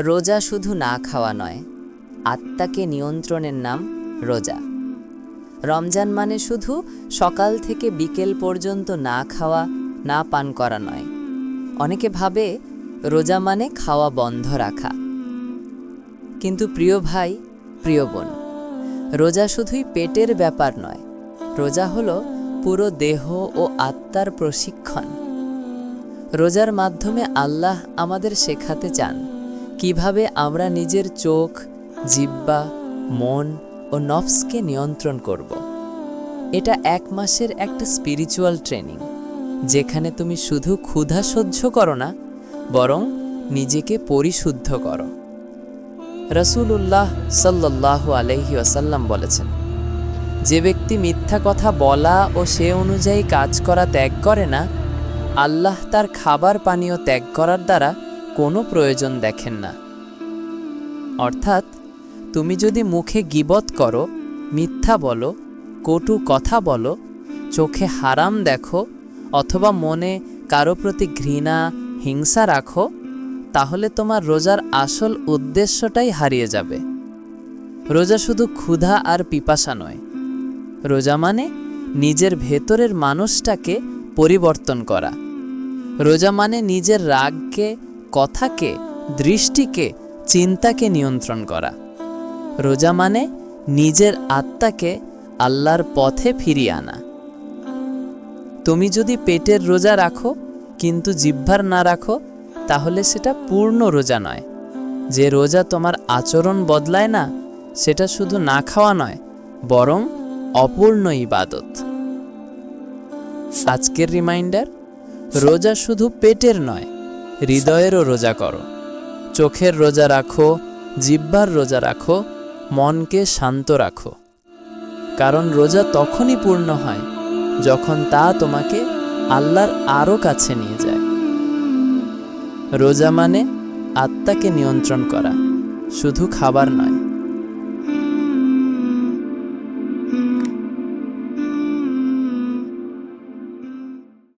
রোজা শুধু না খাওয়া নয়, আত্মাকে নিয়ন্ত্রণের নাম রোজা। রমজান মানে শুধু সকাল থেকে বিকেল পর্যন্ত না খাওয়া, না পান করা নয়। অনেকে ভাবে রোজা মানে খাওয়া বন্ধ রাখা। কিন্তু প্রিয় ভাই, প্রিয় বোন, রোজা শুধুই পেটের ব্যাপার নয়। রোজা হলো পুরো দেহ ও আত্মার প্রশিক্ষণ। রোজার মাধ্যমে আল্লাহ আমাদের শেখাতে চান কিভাবে আমরা নিজের চোখ, জিহ্বা, মন ও নফসকে নিয়ন্ত্রণ করব। এটা 1 মাসের একটা স্পিরিচুয়াল ট্রেনিং, যেখানে তুমি শুধু ক্ষুধা সহ্য করো না, বরং নিজেকে পরিশুদ্ধ করো। রাসূলুল্লাহ সাল্লাল্লাহু আলাইহি ওয়াসাল্লাম বলেছেন, যে ব্যক্তি মিথ্যা কথা বলা ও সে অনুযায়ী কাজ করা ত্যাগ করে না, আল্লাহ তার খাবার পানীয় ত্যাগ করার দ্বারা কোনো প্রয়োজন দেখেন না। অর্থাৎ তুমি যদি মুখে গীবত করো, মিথ্যা বলো, কটু কথা বলো, চোখে হারাম দেখো, অথবা মনে কারো প্রতি ঘৃণা, হিংসা রাখো, তাহলে তোমার রোজার আসল উদ্দেশ্যটাই হারিয়ে যাবে। রোজা শুধু ক্ষুধা আর পিপাসা নয়। রোজা মানে নিজের ভেতরের মানুষটাকে পরিবর্তন করা। রোজা মানে নিজের রাগকে, কথাকে, দৃষ্টিকে, চিন্তাকে নিয়ন্ত্রণ করা। রোজা মানে নিজের আত্মাকে আল্লাহর পথে ফিরিয়ে আনা। তুমি যদি পেটের রোজা রাখো কিন্তু জিহ্বার না রাখো, তাহলে সেটা পূর্ণ রোজা নয়। যে রোজা তোমার আচরণ বদলায় না, সেটা শুধু না খাওয়া নয়, বরং অপূর্ণ ইবাদত। আজকের রিমাইন্ডার, রোজা শুধু পেটের নয়, হৃদয়েরও রোজা করো। চোখের রোজা রাখো, জিহ্বার রোজা রাখো, মনকে শান্ত রাখো। কারণ রোজা তখনই পূর্ণ হয় যখন তা তোমাকে আল্লাহর আরও কাছে নিয়ে যায়। রোজা মানে আত্মাকে নিয়ন্ত্রণ করা, শুধু খাবার নয়।